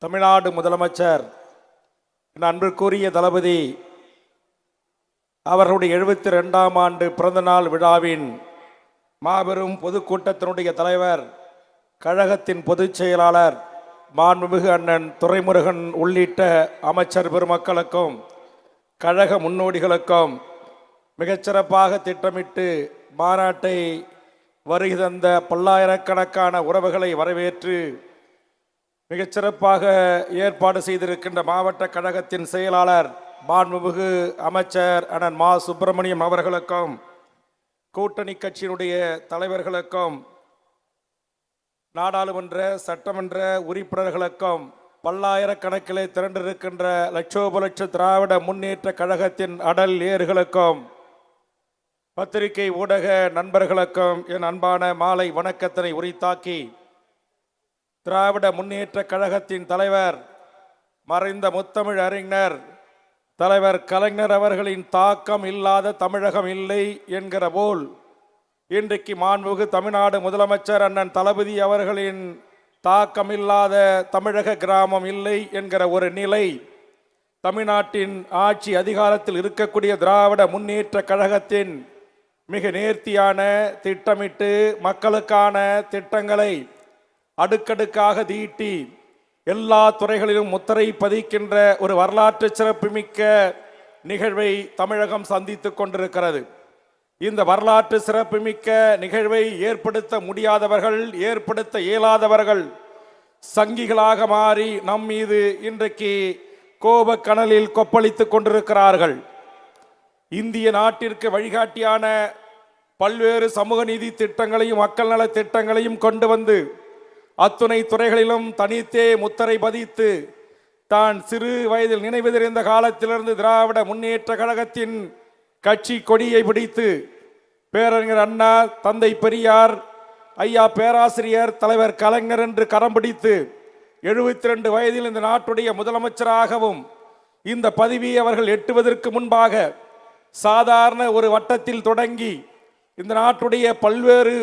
தமிழ்நாடு முதலமைச்சர் அன்பிற்குரிய தளபதி அவர்களுடைய 72ஆம் ஆண்டு பிறந்தநாள் விழாவின் மாபெரும் பொதுக்கூட்டத்தினுடைய தலைவர், கழகத்தின் பொதுச் செயலாளர் மாண்புமிகு அண்ணன் துரைமுருகன் உள்ளிட்ட அமைச்சர் பெருமக்களுக்கும் கழக முன்னோடிகளுக்கும் மிகச்சிறப்பாக திட்டமிட்டு மாநாட்டை வருகை தந்த பல்லாயிரக்கணக்கான உறவுகளை வரவேற்று மிகச்சிறப்பாக ஏற்பாடு செய்திருக்கின்ற மாவட்ட கழகத்தின் செயலாளர் மாண்புமிகு அமைச்சர் அண்ணன் மா சுப்பிரமணியம் அவர்களுக்கும் கூட்டணி கட்சியினுடைய தலைவர்களுக்கும் நாடாளுமன்ற சட்டமன்ற உறுப்பினர்களுக்கும் பல்லாயிரக்கணக்கிலே திரண்டிருக்கின்ற லட்சோப லட்ச திராவிட முன்னேற்ற கழகத்தின் அடல் ஏறுகளுக்கும் பத்திரிகை ஊடக நண்பர்களுக்கும் என் அன்பான மாலை வணக்கத்தினை உரித்தாக்கி, திராவிட முன்னேற்ற கழகத்தின் தலைவர் மறைந்த முத்தமிழ் அறிஞர் தலைவர் கலைஞர் அவர்களின் தாக்கம் இல்லாத தமிழகம் இல்லை என்கிற போல் இன்றைக்கு மாண்புமிகு தமிழ்நாடு முதலமைச்சர் அண்ணன் தளபதி அவர்களின் தாக்கம் இல்லாத தமிழக கிராமம் இல்லை என்கிற ஒரு நிலை தமிழ்நாட்டின் ஆட்சி அதிகாரத்தில் இருக்கக்கூடிய திராவிட முன்னேற்ற கழகத்தின் மிக நேர்த்தியான திட்டமிட்டு மக்களுக்கான திட்டங்களை அடுக்கடுக்காக தீட்டி எல்லா துறைகளிலும் முத்திரை பதிக்கின்ற ஒரு வரலாற்று சிறப்புமிக்க நிகழ்வை தமிழகம் சந்தித்து கொண்டிருக்கிறது. இந்த வரலாற்று சிறப்புமிக்க நிகழ்வை ஏற்படுத்த முடியாதவர்கள், ஏற்படுத்த இயலாதவர்கள் சங்கிகளாக மாறி நம் மீது இன்றைக்கு கோபக்கனலில் கொப்பளித்துக் கொண்டிருக்கிறார்கள். இந்திய நாட்டிற்கு வழிகாட்டியான பல்வேறு சமூக நீதி திட்டங்களையும் மக்கள் நல திட்டங்களையும் கொண்டு வந்து அத்துணை துறைகளிலும் தனித்தே முத்திரை பதித்து தான் சிறு வயதில் நினைவு தெரிந்த காலத்திலிருந்து திராவிட முன்னேற்ற கழகத்தின் கட்சி கொடியை பிடித்து பேரறிஞர் அண்ணா, தந்தை பெரியார், ஐயா பேராசிரியர், தலைவர் கலைஞர் என்று கரம் பிடித்து 72 வயதில் இந்த நாட்டுடைய முதலமைச்சராகவும் இந்த பதவியை அவர்கள் எட்டுவதற்கு முன்பாக சாதாரண ஒரு வட்டத்தில் தொடங்கி இந்த நாட்டுடைய பல்வேறு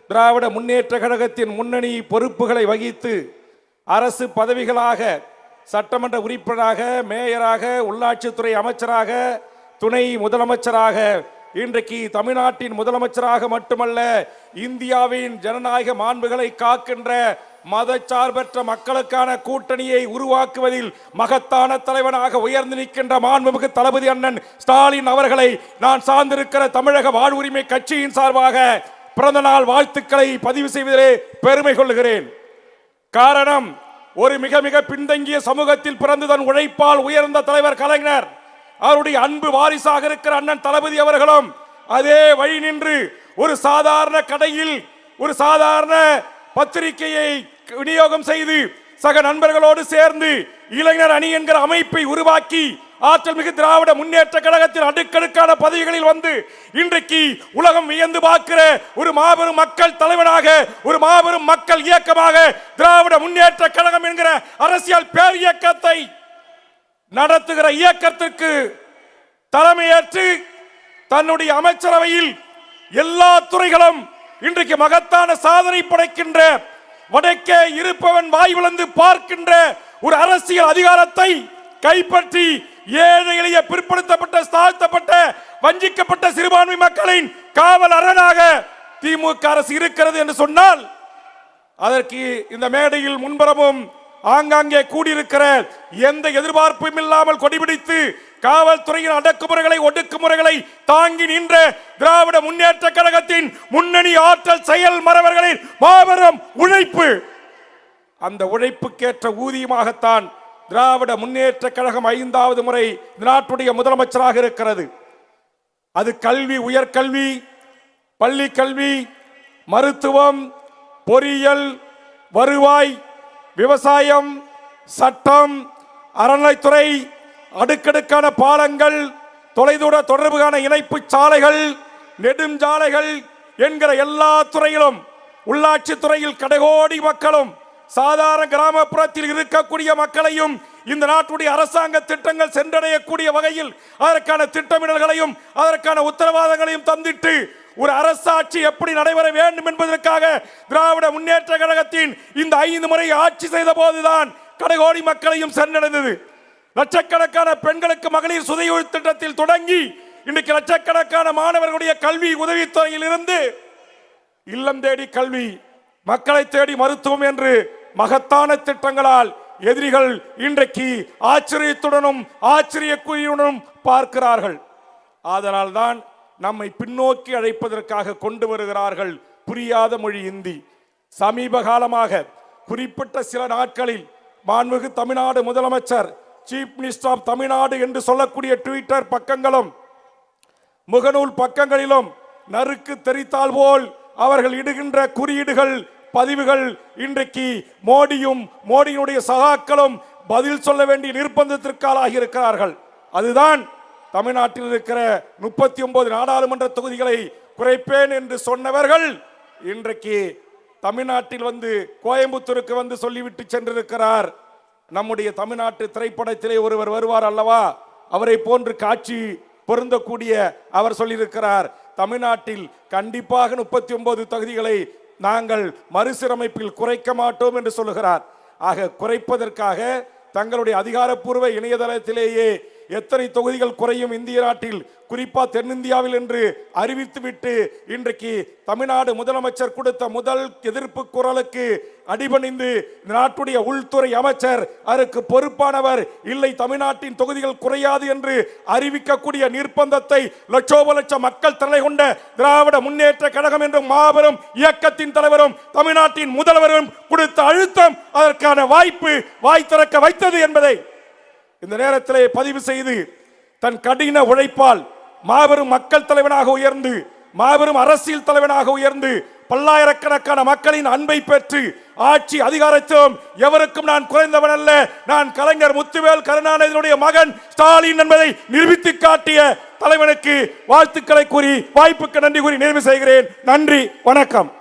திராவிட முன்னேற்ற கழகத்தின் முன்னணி பொறுப்புகளை வகித்து அரசு பதவிகளாக சட்டமன்ற உறுப்பினராக, மேயராக, உள்ளாட்சித்துறை அமைச்சராக, துணை முதலமைச்சராக, இன்றைக்கு தமிழ்நாட்டின் முதலமைச்சராக மட்டுமல்ல இந்தியாவின் ஜனநாயக மாண்புகளை காக்கின்ற மதச்சார்பற்ற மக்களுக்கான கூட்டணியை உருவாக்குவதில் மகத்தான தலைவனாக உயர்ந்து நிற்கின்ற மாண்புமிகு தளபதி அண்ணன் ஸ்டாலின் அவர்களை நான் சார்ந்திருக்கிற தமிழக வாழ்வுரிமை கட்சியின் சார்பாக பிறந்த நாள் வாழ்த்துக்களை பதிவு செய்வதிலே பெருமை கொள்கிறேன். காரணம், ஒரு மிக மிக பின்தங்கிய சமூகத்தில் பிறந்து தன் உழைப்பால் உயர்ந்த தலைவர் கலைஞர் அவருடைய அன்பு வாரிசாக இருக்கிற அண்ணன் தளபதி அவர்களும் அதே வழி நின்று ஒரு சாதாரண கடையில் ஒரு சாதாரண பத்திரிகையை விநியோகம் செய்து சக நண்பர்களோடு சேர்ந்து இளைஞர் அணி என்கிற அமைப்பை உருவாக்கி ஆற்றல் மிகு திராவிட முன்னேற்ற கழகத்தின் அடுக்கடுக்கான பதவிகளில் வந்து இன்றைக்கு உலகம் வியந்து பார்க்கிற ஒரு மாபெரும் மக்கள் தலைவனாக, ஒரு மாபெரும் மக்கள் இயக்கமாக திராவிட முன்னேற்ற கழகம் என்கிற அரசியல் பேர் இயக்கத்தை நடத்துகிற இயக்கத்திற்கு தலைமையேற்று தன்னுடைய அமைச்சரவையில் எல்லா துறைகளும் இன்றைக்கு மகத்தான சாதனை படைக்கின்ற, வடக்கே இருப்பவன் வாய் விளந்து பார்க்கின்ற ஒரு அரசியல் அதிகாரத்தை கைப்பற்றி ஏழை எளிய பிற்படுத்தப்பட்ட, தாழ்த்தப்பட்ட, வஞ்சிக்கப்பட்ட சிறுபான்மை மக்களின் காவல் அரணாக திமுக அரசு இருக்கிறது என்று சொன்னால் அதற்கு இந்த மேடையில் முன்புறமும் ஆங்காங்கே கூடியிருக்கிற எந்த எதிர்பார்ப்பும் இல்லாமல் கொடிபிடித்து காவல்துறையின் அடக்குமுறைகளை, ஒடுக்குமுறைகளை தாங்கி நின்ற திராவிட முன்னேற்ற கழகத்தின் முன்னணி ஆற்றல் செயல் மறவர்களின் மாபெரும் உழைப்பு, அந்த உழைப்புக்கேற்ற ஊதியமாகத்தான் திராவிட முன்னேற்ற கழகம் 5வது முறை இந்த நாட்டுடைய முதலமைச்சராக இருக்கிறது. அது கல்வி, உயர்கல்வி, பள்ளி கல்வி, மருத்துவம், பொறியியல், வருவாய், விவசாயம், சட்டம், அறநிலைத்துறை, அடுக்கடுக்கான பாலங்கள், தொலைதூர தொடர்புக்கான இணைப்பு சாலைகள், நெடுஞ்சாலைகள் என்கிற எல்லா துறையிலும், உள்ளாட்சி துறையில் கடைகோடி மக்களும் சாதாரண கிராமப்புறத்தில் இருக்கக்கூடிய மக்களையும் இந்த நாட்டுடைய அரசாங்க திட்டங்கள் சென்றடையக்கூடிய வகையில் அதற்கான திட்டமிடல்களையும் அதற்கான உத்தரவாதங்களையும் தந்திட்டு ஒரு அரசாட்சி எப்படி நடைபெற வேண்டும் என்பதற்காக திராவிட முன்னேற்ற கழகத்தின் இந்த 5 முறை ஆட்சி செய்த போதுதான் கடைகோடி மக்களையும் சென்றடைந்தது. லட்சக்கணக்கான பெண்களுக்கு மகளிர் சுதையுழு திட்டத்தில் தொடங்கி இன்றைக்கு லட்சக்கணக்கான மாணவர்களுடைய கல்வி உதவித்தொகையில் இருந்து இல்லம் தேடி கல்வி, மக்களை தேடி மருத்துவம் என்று மகத்தான திட்டங்களால் எதிரிகள் இன்றைக்கு ஆச்சரியத்துடனும் ஆச்சரியக்குறியுடனும் பார்க்கிறார்கள். அதனால் தான் நம்மை பின்னோக்கி அழைப்பதற்காக கொண்டு வருகிறார்கள் புரியாத மொழி இந்தி. சமீப காலமாக குறிப்பிட்ட சில நாட்களில் மாண்புமிகு தமிழ்நாடு முதலமைச்சர் சீஃப் மினிஸ்டர் ஆஃப் தமிழ்நாடு என்று சொல்லக்கூடிய ட்விட்டர் பக்கங்களும் முகநூல் பக்கங்களிலும் நறுக்கு தெரித்தால் போல் அவர்கள் இடுகின்ற குறியீடுகள் பதிவுகள் இன்றைக்கு மோடியும் மோடியினுடைய சகாக்களும் பதில் சொல்ல வேண்டிய நிர்பந்தத்திற்காலாகி இருக்கிறார்கள். அதுதான் தமிழ்நாட்டில் இருக்கிற 39 நாடாளுமன்ற தொகுதிகளை குறைப்பேன் என்று சொன்னவர்கள் இன்றைக்கு தமிழ்நாட்டில் வந்து கோயம்புத்தூருக்கு வந்து சொல்லிவிட்டு சென்றிருக்கிறார். நம்முடைய தமிழ்நாட்டு திரைப்படத்திலே ஒருவர் வருவார் அல்லவா, அவரை போன்று காட்சி பொருந்தக்கூடிய அவர் சொல்லியிருக்கிறார், தமிழ்நாட்டில் கண்டிப்பாக 39 தொகுதிகளை நாங்கள் மறுசீரமைப்பில் குறைக்க மாட்டோம் என்று சொல்லுகிறார். ஆக குறைப்பதற்காக தங்களுடைய அதிகாரப்பூர்வ இணையதளத்திலேயே எத்தனை தொகுதிகள் குறையும் இந்திய நாட்டில் குறிப்பா தென்னிந்தியாவில் என்று அறிவித்துவிட்டு இன்றைக்கு தமிழ்நாடு முதலமைச்சர் கொடுத்த முதல் எதிர்ப்பு குரலுக்கு அடிபணிந்து நாட்டுடைய உள்துறை அமைச்சர் அதற்கு பொறுப்பானவர் இல்லை தமிழ்நாட்டின் தொகுதிகள் குறையாது என்று அறிவிக்கக்கூடிய நிர்பந்தத்தை லட்சோப லட்சம் மக்கள் தலை கொண்ட திராவிட முன்னேற்ற கழகம் என்ற மாபெரும் இயக்கத்தின் தலைவரும் தமிழ்நாட்டின் முதல்வரும் கொடுத்த அழுத்தம் அதற்கான வாய்ப்பு வாய் திறக்க வைத்தது என்பதை இந்த நேரத்திலே பதிவு செய்து தன் கடின உழைப்பால் மாபெரும் மக்கள் தலைவனாக உயர்ந்து மாபெரும் அரசியல் தலைவனாக உயர்ந்து பல்லாயிரக்கணக்கான மக்களின் அன்பை பெற்று ஆட்சி அதிகாரத்திலும் எவருக்கும் நான் குறைந்தவன் அல்ல, நான் கலைஞர் முத்துவேல் கருணாநிதியுடைய மகன் ஸ்டாலின் என்பதை நிரூபித்து காட்டிய தலைவனுக்கு வாழ்த்துக்களை கூறி வாய்ப்புக்கு நன்றி கூறி நிறைவு செய்கிறேன். நன்றி, வணக்கம்.